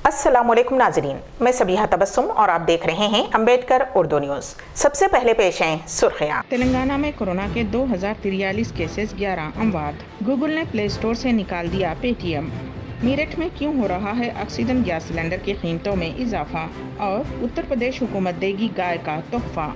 अस्सलामुअलैकुम नाज़रीन, मैं सबीहा तबस्सुम और आप देख रहे हैं अम्बेडकर उर्दू न्यूज़। सबसे पहले पेश हैं सुर्खियां। तेलंगाना में कोरोना के 2043 केसेस, 11 अमवात। गूगल ने प्ले स्टोर से निकाल दिया पेटीएम। मेरठ में क्यों हो रहा है ऑक्सीजन गैस सिलेंडर की कीमतों में इजाफा, और उत्तर प्रदेश हुकूमत देगी गाय का तोहफा।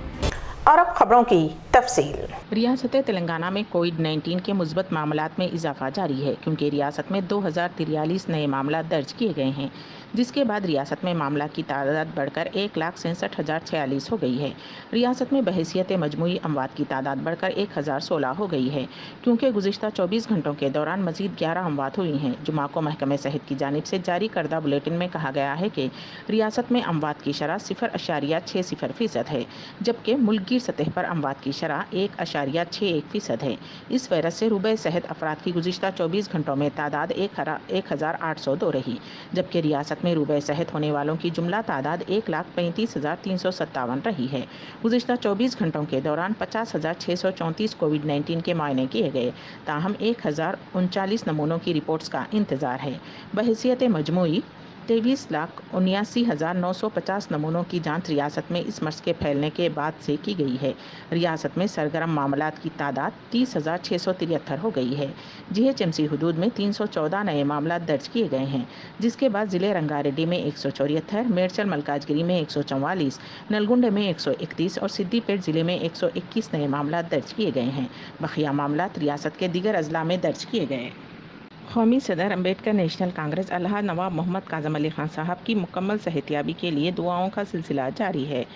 और अब खबरों की तफसील। रियासत तेलंगाना में कोविड-19 के मुस्बत मामलात में इजाफा जारी है, क्योंकि रियासत में 2043 नए मामला दर्ज किए गए हैं, जिसके बाद रियासत में मामला की तादाद बढ़कर 1,67,046 हो गई है। रियासत में बहैसियत मजमूई अमवात की तादाद बढ़कर 1,016 हो गई है, क्योंकि गुज़िश्ता 24 घंटों के दौरान मजीद 11 अमवात हुई हैं। जुमा को महकमे सेहत की जानिब से जारी करदा बुलेटिन में कहा गया है कि रियासत में अमवात की शरह 0.60% है, जबकि मुल्क की सतह पर अमवात की शरह 1.61% है। इस वायरस से रूबे सेहत अफराद की गुज़िश्ता 24 घंटों में तादाद 1,802 रही, जबकि रियासत में रूबे सेहत होने वालों की जुमला तादाद 1,35,357 रही है। गुज़िश्ता 24 घंटों के दौरान 50,634 कोविड-19 के मायने किए गए, ताहम 1,039 नमूनों की रिपोर्ट्स का इंतज़ार है। बहैसियत मजमूई 23,79,950 नमूनों की जांच रियासत में इस मर्ज के फैलने के बाद से की गई है। रियासत में सरगर्म मामलात की तादाद 30,673 हो गई है। जीएचएमसी हुदूद में 314 नए मामला दर्ज किए गए हैं, जिसके बाद ज़िले रंगारेड्डी में 174, मेडचल मलकाजगिरी में 144, नलगुंडे में 131 और सिद्दीपेट ज़िले में 121 नए मामला दर्ज किए गए हैं। बकिया मामलात रियासत के दीगर अजला में दर्ज किए गए। कौमी सदर अम्बेडकर नेशनल कांग्रेस अल्लाह नवाब मोहम्मद काज़म अली खान साहब की मुकम्मल सेहतियाबी के लिए दुआओं का सिलसिला जारी है।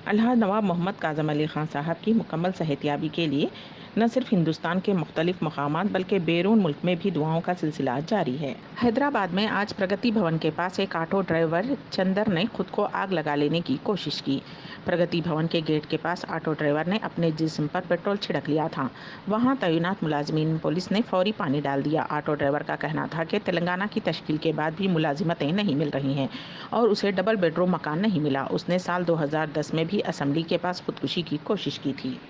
अल्लाह नवाब मोहम्मद काज़म अली खान साहब की मुकम्मल सेहतियाबी के लिए न सिर्फ हिंदुस्तान के मुख्तलिफ मकामात बल्कि बैरून मुल्क में भी दुआओं का सिलसिला जारी है। हैदराबाद में आज प्रगति भवन के पास एक ऑटो ड्राइवर चंदर ने खुद को आग लगा लेने की कोशिश की। प्रगति भवन के गेट के पास ऑटो ड्राइवर ने अपने जिस्म पर पेट्रोल छिड़क लिया था। वहां तैनात मुलाजिमीन पुलिस ने फौरी पानी डाल दिया। ऑटो ड्राइवर का कहना था कि तेलंगाना की तश्कील के बाद भी मुलाजिमतें नहीं मिल रही हैं और उसे डबल बेडरूम मकान नहीं मिला। उसने साल 2010 में भी असम्बली के पास खुदकुशी की कोशिश की थी।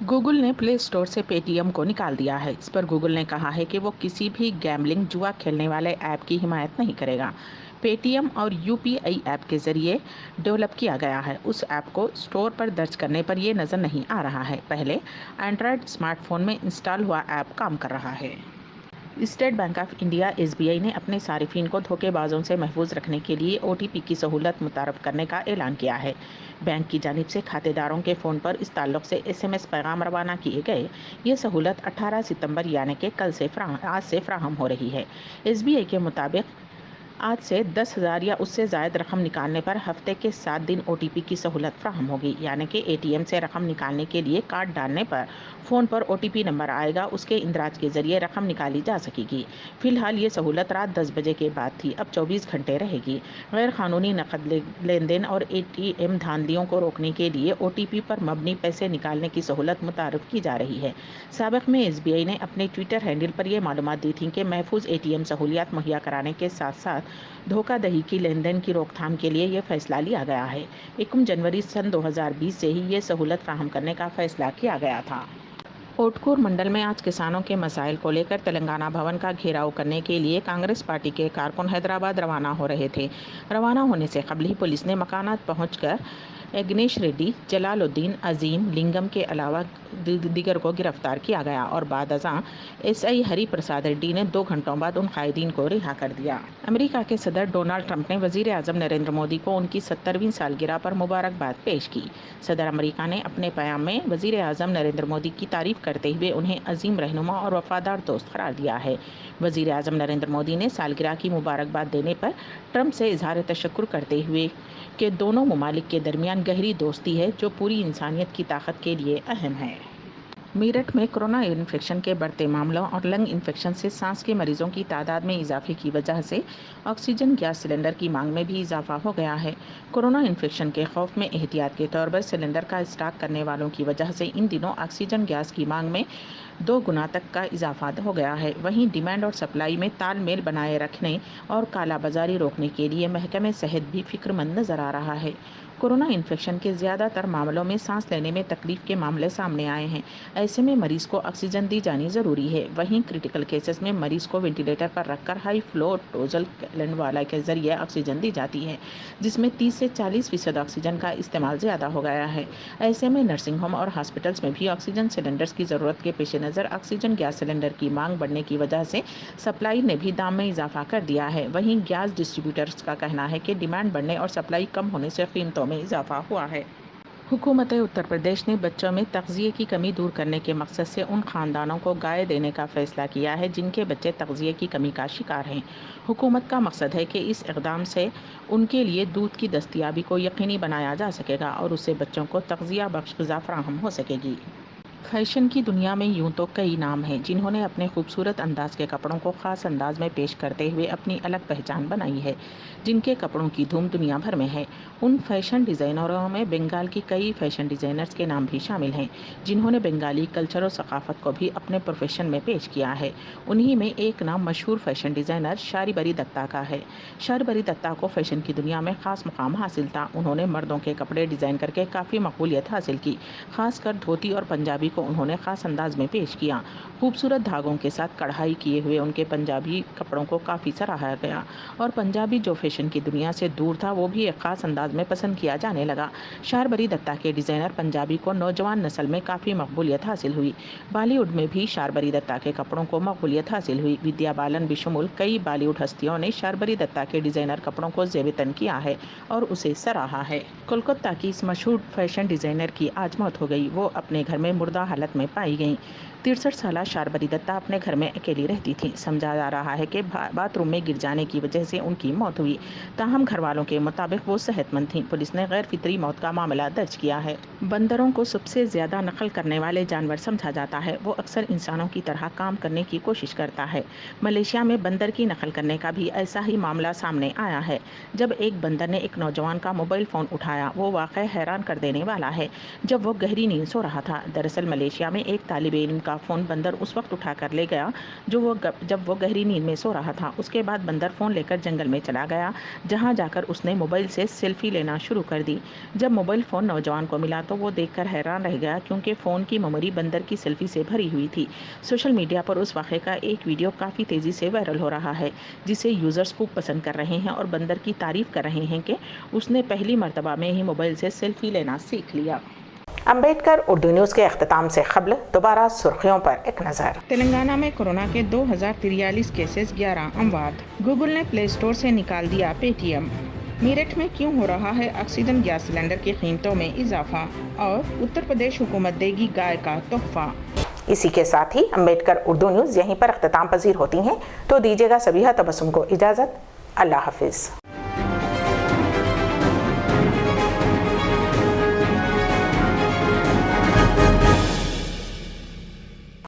गूगल ने प्ले स्टोर से पेटीएम को निकाल दिया है। इस पर गूगल ने कहा है कि वो किसी भी गैम्बलिंग जुआ खेलने वाले ऐप की हिमायत नहीं करेगा। पेटीएम और यूपीआई ऐप के ज़रिए डेवलप किया गया है। उस ऐप को स्टोर पर दर्ज करने पर यह नज़र नहीं आ रहा है। पहले एंड्रॉयड स्मार्टफोन में इंस्टॉल हुआ ऐप काम कर रहा है। State bank of India SBI ने अपने सारिफिन को धोखेबाजों से महफूज रखने के लिए ओटीपी की सहूलत मुतारफ़ करने का ऐलान किया है। बैंक की जानिब से खातेदारों के फ़ोन पर इस ताल्लुक़ से एसएमएस पैगाम रवाना किए गए। ये सहूलत 18 सितंबर यानी कि आज से फ्राहम हो रही है। एसबीआई के मुताबिक आज से 10,000 या उससे ज़ायद रकम निकालने पर हफ्ते के 7 दिन ओटीपी की सहूलत फ्राहम होगी, यानी कि एटीएम से रकम निकालने के लिए कार्ड डालने पर फ़ोन पर ओटीपी नंबर आएगा, उसके इंदराज के ज़रिए रकम निकाली जा सकेगी। फ़िलहाल ये सहूलत रात 10 बजे के बाद थी, अब 24 घंटे रहेगी। गैर कानूनी नकद लेन देन और एटीएम धांधलियों को रोकने के लिए ओटीपी पर मबनी पैसे निकालने की सहूलत मुतारफ़ की जा रही है। साबिक़ में एसबीआई ने अपने ट्विटर हैंडल पर यह मालूमात दी थी कि महफूज एटीएम सहूलियात मुहैया कराने के साथ साथ धोखाधड़ी की लेन देन की रोकथाम के लिए यह फैसला लिया गया है। 1 जनवरी सन 2020 से ही ये सहूलत फ्राहम करने का फैसला किया गया था। ओटकूर मंडल में आज किसानों के मसाइल को लेकर तेलंगाना भवन का घेराव करने के लिए कांग्रेस पार्टी के कारकुन हैदराबाद रवाना हो रहे थे। रवाना होने से कबल ही पुलिस ने मकानात पहुंचकर गणेश रेड्डी, जलालुद्दीन, अजीम, लिंगम के अलावा दीगर को गिरफ्तार किया गया और बाद अज़ां एसआई हरि प्रसाद रेड्डी ने 2 घंटों बाद उन कायदीन को रिहा कर दिया। अमेरिका के सदर डोनाल्ड ट्रंप ने वज़ीर आज़म नरेंद्र मोदी को उनकी 70वीं सालगिरह पर मुबारकबाद पेश की। सदर अमेरिका ने अपने पैगाम में वज़ीर आज़म नरेंद्र मोदी की तारीफ करते हुए उन्हें अजीम रहनुमा और वफादार दोस्त करार दिया है। वज़ीर आज़म नरेंद्र मोदी ने सालगिरह की मुबारकबाद देने पर ट्रंप से इजहार तशक्कुर करते हुए कि दोनों ममालिक के दरमियान गहरी दोस्ती है जो पूरी इंसानियत की ताकत के लिए अहम है। मेरठ में कोरोना इन्फेक्शन के बढ़ते मामलों और लंग इन्फेक्शन से सांस के मरीजों की तादाद में इजाफे की वजह से ऑक्सीजन गैस सिलेंडर की मांग में भी इजाफा हो गया है। कोरोना इन्फेक्शन के खौफ में एहतियात के तौर पर सिलेंडर का स्टॉक करने वालों की वजह से इन दिनों ऑक्सीजन गैस की मांग में 2 गुना तक का इजाफा हो गया है। वहीं डिमांड और सप्लाई में तालमेल बनाए रखने और कालाबाजारी रोकने के लिए महकमे सेहत भी फिक्रमंद नजर आ रहा है। कोरोना इन्फेक्शन के ज़्यादातर मामलों में सांस लेने में तकलीफ के मामले सामने आए हैं। ऐसे में मरीज को ऑक्सीजन दी जानी ज़रूरी है। वहीं क्रिटिकल केसेस में मरीज को वेंटिलेटर पर रखकर हाई फ्लो टोजल वाला के जरिए ऑक्सीजन दी जाती है, जिसमें 30 से 40% ऑक्सीजन का इस्तेमाल ज़्यादा हो गया है। ऐसे में नर्सिंग होम और हॉस्पिटल्स में भी ऑक्सीजन सिलेंडर्स की ज़रूरत के पेश नज़र ऑक्सीजन गैस सिलेंडर की मांग बढ़ने की वजह से सप्लाई ने भी दाम में इजाफा कर दिया है। वहीं गैस डिस्ट्रीब्यूटर्स का कहना है कि डिमांड बढ़ने और सप्लाई कम होने से कीमतों में इजाफा हुआ है। हुकूमत उत्तर प्रदेश ने बच्चों में तग़ज़िये की कमी दूर करने के मकसद से उन ख़ानदानों को गाय देने का फ़ैसला किया है जिनके बच्चे तग़ज़िये की कमी का शिकार हैं। हुकूमत का मकसद है कि इस इक़दाम से उनके लिए दूध की दस्तयाबी को यकीनी बनाया जा सकेगा और उससे बच्चों को तग़ज़िया बख्श ग़िज़ा फ़राहम हो सकेगी। फैशन की दुनिया में यूं तो कई नाम हैं जिन्होंने अपने खूबसूरत अंदाज के कपड़ों को ख़ास अंदाज में पेश करते हुए अपनी अलग पहचान बनाई है, जिनके कपड़ों की धूम दुनिया भर में है। उन फैशन डिज़ाइनरों में बंगाल की कई फैशन डिज़ाइनर्स के नाम भी शामिल हैं, जिन्होंने बंगाली कल्चर और सकाफ़त को भी अपने प्रोफेशन में पेश किया है। उन्हीं में एक नाम मशहूर फैशन डिज़ाइनर शारिबरी दत्ता का है। शारिबरी दत्ता को फैशन की दुनिया में ख़ास मुकाम हासिल था। उन्होंने मर्दों के कपड़े डिज़ाइन करके काफ़ी मकबूलियत हासिल की। खासकर धोती और पंजाबी को उन्होंने ख़ास अंदाज में पेश किया। खूबसूरत धागों के साथ कढ़ाई किए हुए उनके पंजाबी कपड़ों को काफ़ी सराहा गया और पंजाबी जो फैशन की दुनिया से दूर था वो भी एक ख़ास अंदाज में पसंद किया जाने लगा। शारबरी दत्ता के डिज़ाइनर पंजाबी को नौजवान नस्ल में काफ़ी मकबूलियत हासिल हुई। बॉलीवुड में भी शारबरी दत्ता के कपड़ों को मकबूलियत हासिल हुई। विद्या बालन बिशमुल कई बॉलीवुड हस्तियों ने शारबरी दत्ता के डिज़ाइनर कपड़ों को ज़ेब-ए-तन किया है और उसे सराहा है। कोलकाता की इस मशहूर फैशन डिज़ाइनर की आज मौत हो गई। वो अपने घर में मुर्दा हालत में पाई गई। 63 साला शारबरी दत्ता अपने घर में अकेली रहती थी। समझा जा रहा है कि बाथरूम में गिर जाने की वजह से उनकी मौत हुई। ताहम घर वालों के मुताबिक वो सेहतमंद थीं। पुलिस ने गैर फितरी मौत का मामला दर्ज किया है। बंदरों को सबसे ज़्यादा नकल करने वाले जानवर समझा जाता है। वो अक्सर इंसानों की तरह काम करने की कोशिश करता है। मलेशिया में बंदर की नकल करने का भी ऐसा ही मामला सामने आया है। जब एक बंदर ने एक नौजवान का मोबाइल फ़ोन उठाया, वो वाक़या हैरान कर देने वाला है। जब वो गहरी नींद सो रहा था। दरअसल मलेशिया में एक तालिबे इल्म का फ़ोन बंदर उस वक्त उठा कर ले गया जब वो गहरी नींद में सो रहा था। उसके बाद बंदर फ़ोन लेकर जंगल में चला गया, जहां जाकर उसने मोबाइल से सेल्फी लेना शुरू कर दी। जब मोबाइल फ़ोन नौजवान को मिला तो वो देखकर हैरान रह गया, क्योंकि फ़ोन की मेमोरी बंदर की सेल्फी से भरी हुई थी। सोशल मीडिया पर उस वाक़े का एक वीडियो काफ़ी तेज़ी से वायरल हो रहा है, जिसे यूज़र्स खूब पसंद कर रहे हैं और बंदर की तारीफ़ कर रहे हैं कि उसने पहली मर्तबा में ही मोबाइल से सेल्फी लेना सीख लिया। अम्बेडकर उर्दू न्यूज़ के अख्ताम से क़ब्ल दोबारा सुर्खियों पर एक नज़र। तेलंगाना में कोरोना के 2043 केसेस, 11 अमवात। गूगल ने प्ले स्टोर से निकाल दिया पेटीएम। मेरठ में क्यों हो रहा है ऑक्सीजन गैस सिलेंडर की कीमतों में इजाफा, और उत्तर प्रदेश हुकूमत देगी गाय का तोहफा। इसी के साथ ही अम्बेडकर उर्दू न्यूज़ यहीं पर अख्ताम पजीर होती हैं, तो दीजिएगा सबीहा तबस्सुम को इजाज़त। अल्लाह हाफिज़।